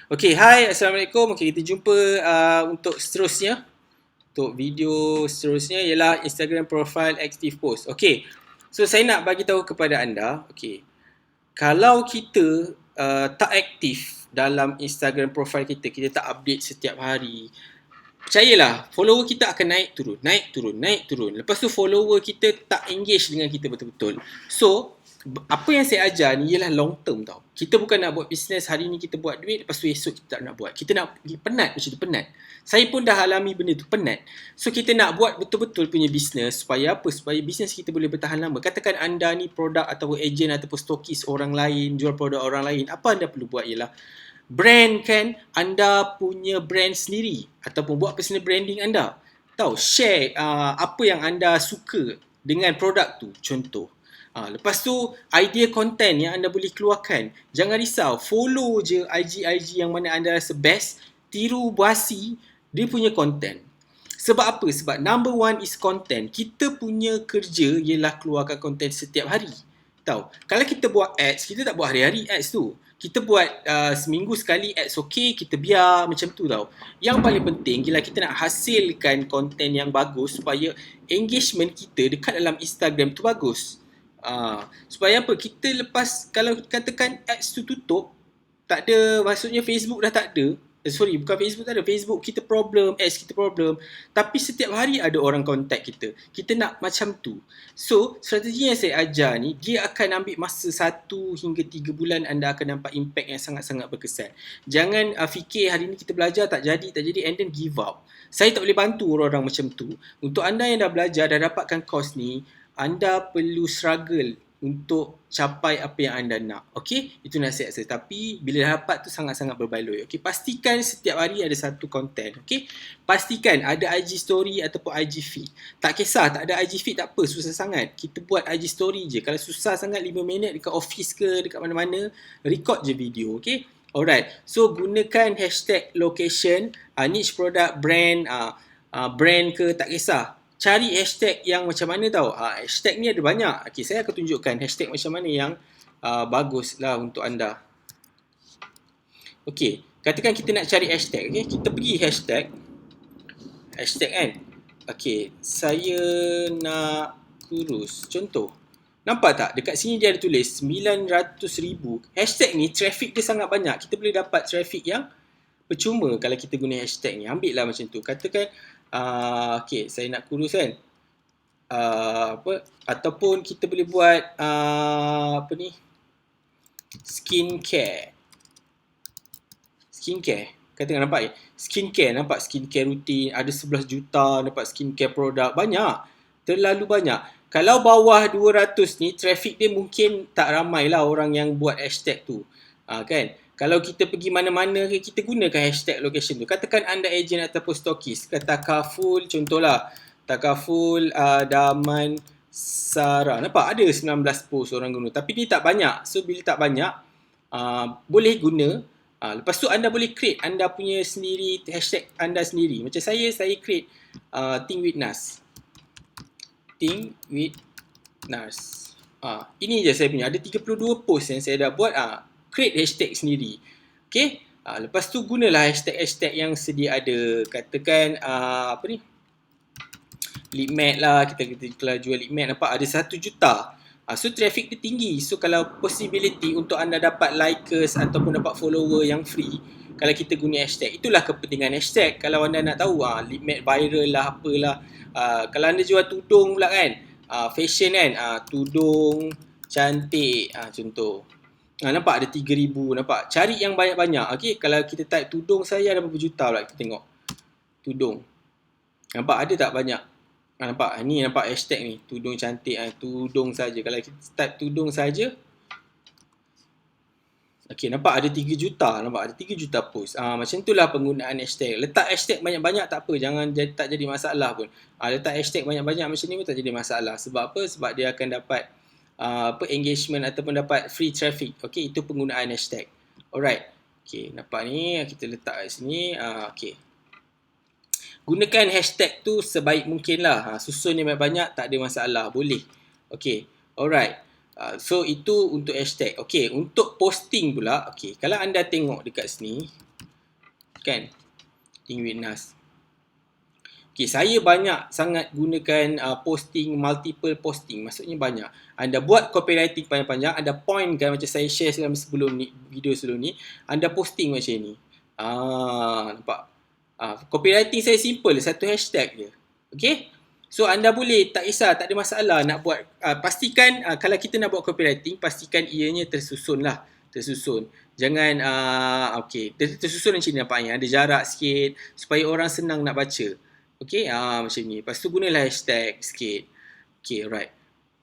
Okay, hai, Assalamualaikum. Okay, kita jumpa untuk seterusnya. Untuk video seterusnya ialah Instagram Profile Active Post. Okay, so saya nak bagi tahu kepada anda, okay, kalau kita tak aktif dalam Instagram profile kita, kita tak update setiap hari, percayalah, follower kita akan naik turun, naik turun, naik turun. Lepas tu follower kita tak engage dengan kita betul-betul. So, apa yang saya ajar ni ialah long term tau. Kita bukan nak buat bisnes hari ni kita buat duit, lepas tu esok kita tak nak buat. Kita nak penat macam tu, penat. Saya pun dah alami benda tu, penat. So, kita nak buat betul-betul punya bisnes supaya apa? Supaya bisnes kita boleh bertahan lama. Katakan anda ni produk ataupun ejen ataupun stokis orang lain, jual produk orang lain. Apa anda perlu buat ialah brand kan, anda punya brand sendiri ataupun buat personal branding anda. Tahu, share apa yang anda suka dengan produk tu, contoh. Lepas tu, idea content yang anda boleh keluarkan. Jangan risau, follow je IG yang mana anda rasa best, tiru basi dia punya content. Sebab apa? Sebab number one is content. Kita punya kerja ialah keluarkan content setiap hari. Tahu, kalau kita buat ads, kita tak buat hari-hari ads tu. Kita buat seminggu sekali ads okay, kita biar macam tu tau. Yang paling penting ialah kita nak hasilkan konten yang bagus supaya engagement kita dekat dalam Instagram tu bagus. Supaya apa? Kita lepas, kalau katakan ads tu tutup, tak ada, maksudnya Facebook dah tak ada. Sorry, bukan Facebook tak ada. Facebook kita problem, ads kita problem. Tapi setiap hari ada orang contact kita. Kita nak macam tu. So, strategi yang saya ajar ni, dia akan ambil masa 1 hingga 3 bulan anda akan nampak impact yang sangat-sangat berkesan. Jangan fikir hari ni kita belajar tak jadi and then give up. Saya tak boleh bantu orang-orang macam tu. Untuk anda yang dah belajar, dah dapatkan course ni, anda perlu struggle untuk capai apa yang anda nak. Okey, itu nasihat saya. Tapi bila dah dapat tu sangat-sangat berbaloi. Okey, pastikan setiap hari ada satu konten. Okey, pastikan ada IG story ataupun IG feed. Tak kisah, tak ada IG feed tak apa, susah sangat. Kita buat IG story je. Kalau susah sangat 5 minit dekat office ke dekat mana-mana, record je video. Okey, alright. So gunakan hashtag location, niche product, brand, brand ke, tak kisah. Cari hashtag yang macam mana tau. Hashtag ni ada banyak. Okay, saya akan tunjukkan hashtag macam mana yang bagus lah untuk anda. Okay, katakan kita nak cari hashtag. Okay, kita pergi hashtag. Hashtag kan. Okay, saya nak kurus. Contoh. Nampak tak? Dekat sini dia ada tulis 900,000. Hashtag ni traffic dia sangat banyak. Kita boleh dapat traffic yang percuma kalau kita guna hashtag ni. Ambil lah macam tu. Katakan okay, saya nak kurus kan. Ataupun kita boleh buat apa ni? Skincare. Katakan nampak skincare, nampak skincare rutin, ada 11 juta dapat skincare produk, banyak. Terlalu banyak. Kalau bawah 200 ni, traffic dia mungkin tak ramai lah orang yang buat hashtag tu. Kan? Kalau kita pergi mana-mana, kita gunakan hashtag location tu. Katakan anda ejen ataupun stokis. Kata Takaful, contohlah. Takaful Daman Sara. Nampak? Ada 19 post orang guna. Tapi ni tak banyak. So, bila tak banyak, boleh guna. Lepas tu, anda boleh create anda punya sendiri, hashtag anda sendiri. Macam saya create Think with Nas. Think with Nas. Ini je saya punya. Ada 32 post yang saya dah buat. Create hashtag sendiri. Okay. Lepas tu gunalah hashtag yang sedia ada. Katakan apa ni? Lead mat lah. Kita kalau jual lead mat, nampak ada 1 juta. So traffic dia tinggi. So kalau possibility untuk anda dapat likers ataupun dapat follower yang free, kalau kita guna hashtag, itulah kepentingan hashtag. Kalau anda nak tahu lead mat viral lah, apalah. Kalau anda jual tudung pula kan, fashion kan, tudung cantik, contoh. Nampak ada 3,000, nampak. Cari yang banyak-banyak. Okay, kalau kita type tudung saya ada berapa juta pula, kita tengok. Tudung. Nampak ada tak banyak? Nampak? Ni nampak hashtag ni. Tudung cantik, tudung saja. Kalau kita type tudung saja. Okay, nampak ada 3 juta. Nampak ada 3 juta post. Macam itulah penggunaan hashtag. Letak hashtag banyak-banyak tak apa. Jangan tak jadi masalah pun. Letak hashtag banyak-banyak macam ni pun tak jadi masalah. Sebab apa? Sebab dia akan dapat engagement ataupun dapat free traffic. Okay, itu penggunaan hashtag. Alright. Okay, nampak ni. Kita letak kat sini. Okay. Gunakan hashtag tu sebaik mungkin lah. Susun yang banyak tak ada masalah. Boleh. Okay. Alright. So, itu untuk hashtag. Okay, untuk posting pula. Okay, kalau anda tengok dekat sini. kan? Think with Nas. Okay, saya banyak sangat gunakan posting, multiple posting. Maksudnya banyak. Anda buat copywriting panjang-panjang, anda point kan macam saya share sebelum ni, video sebelum ni, anda posting macam ni. Nampak? Copywriting saya simple, satu hashtag je. Okay? So anda boleh, tak kisah, tak ada masalah nak buat. Pastikan kalau kita nak buat copywriting, pastikan ianya tersusun lah. Tersusun. Jangan, okay, tersusun macam ni nampaknya. Ada jarak sikit supaya orang senang nak baca. Okay, macam ni. Lepas tu gunalah hashtag sikit. Okay, alright.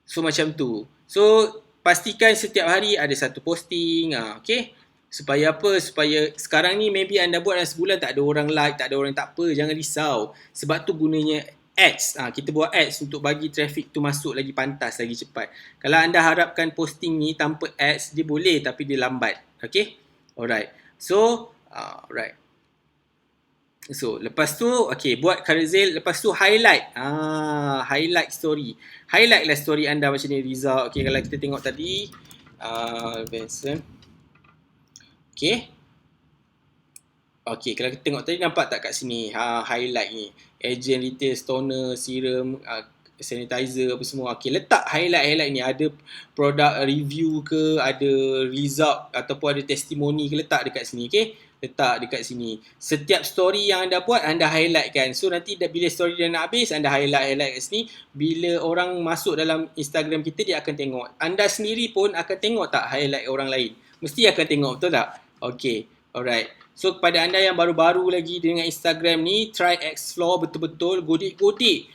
So macam tu. So pastikan setiap hari ada satu posting. Okay. Supaya apa? Supaya sekarang ni maybe anda buat dalam sebulan tak ada orang like, tak ada orang, tak apa. Jangan risau. Sebab tu gunanya ads. Kita buat ads untuk bagi traffic tu masuk lagi pantas, lagi cepat. Kalau anda harapkan posting ni tanpa ads, dia boleh tapi dia lambat. Okay. Alright. So, alright. So, lepas tu, okay, buat carousel. Lepas tu, highlight. Highlight story. Highlight lah story anda macam ni, result. Okay, kalau kita tengok tadi. Vincent. Okay. Okay, kalau kita tengok tadi, nampak tak kat sini? Highlight ni. Agent, retail, toner, serum, sanitizer, apa semua. Okay, letak highlight ni. Ada produk review ke, ada result ataupun ada testimoni ke, letak dekat sini. Okay. Letak dekat sini. Setiap story yang anda buat, anda highlight kan. So, nanti bila story dah nak habis, anda highlight kat sini. Bila orang masuk dalam Instagram kita, dia akan tengok. Anda sendiri pun akan tengok tak highlight orang lain? Mesti akan tengok, betul tak? Okay, alright. So, kepada anda yang baru-baru lagi dengan Instagram ni, try explore betul-betul. Godik-godik.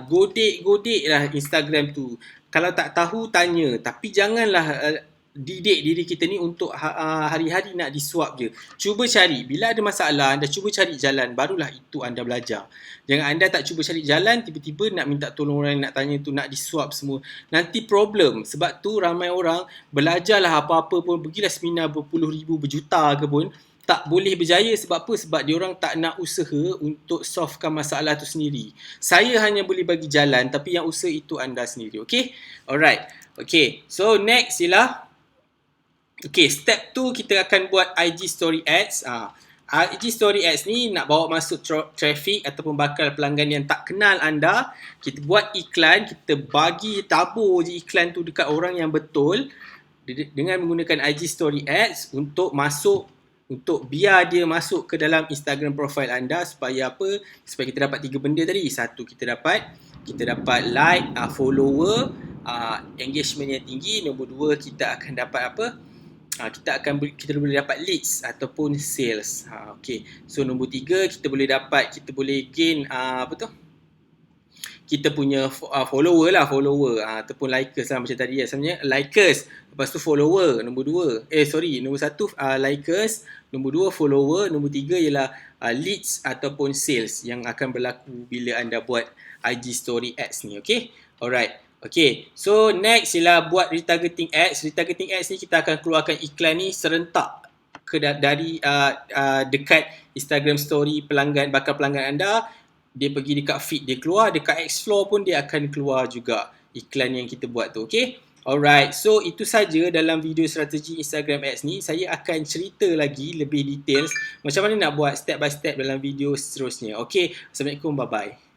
Godik-godik lah Instagram tu. Kalau tak tahu, tanya. Tapi janganlah didik diri kita ni untuk hari-hari nak disuap je. Cuba cari. Bila ada masalah, anda cuba cari jalan. Barulah itu anda belajar. Jangan anda tak cuba cari jalan, tiba-tiba nak minta tolong orang, nak tanya tu, nak disuap semua. Nanti problem. Sebab tu ramai orang belajarlah apa-apa pun. Pergilah seminar berpuluh ribu, berjuta ke pun. Tak boleh berjaya sebab apa? Sebab diorang tak nak usaha untuk solvekan masalah tu sendiri. Saya hanya boleh bagi jalan, tapi yang usaha itu anda sendiri. Okay? Alright. Okay. So, next ialah okay, step 2 kita akan buat IG Story Ads. IG Story Ads ni nak bawa masuk traffic ataupun bakal pelanggan yang tak kenal anda. Kita buat iklan, kita bagi tabur je iklan tu dekat orang yang betul dengan menggunakan IG Story Ads untuk masuk, untuk biar dia masuk ke dalam Instagram profile anda. Supaya apa? Supaya kita dapat 3 benda tadi. Satu, kita dapat like, follower, engagement yang tinggi. Nombor 2, kita akan dapat apa? Kita boleh dapat leads ataupun sales. Okay. So nombor 3, kita boleh gain kita punya follower ataupun likers lah macam tadi sebenarnya likers, lepas tu follower nombor 1 likers, nombor 2 follower, nombor 3 ialah leads ataupun sales yang akan berlaku bila anda buat IG Story Ads ni. Okay. Alright. Okay, so next ialah buat retargeting ads. Retargeting ads ni kita akan keluarkan iklan ni serentak dari dekat Instagram story bakal pelanggan anda. Dia pergi dekat feed, dia keluar. Dekat explore pun dia akan keluar juga iklan yang kita buat tu. Okay, alright. So itu saja dalam video strategi Instagram ads ni. Saya akan cerita lagi lebih details macam mana nak buat step by step dalam video seterusnya. Okay, Assalamualaikum, bye bye.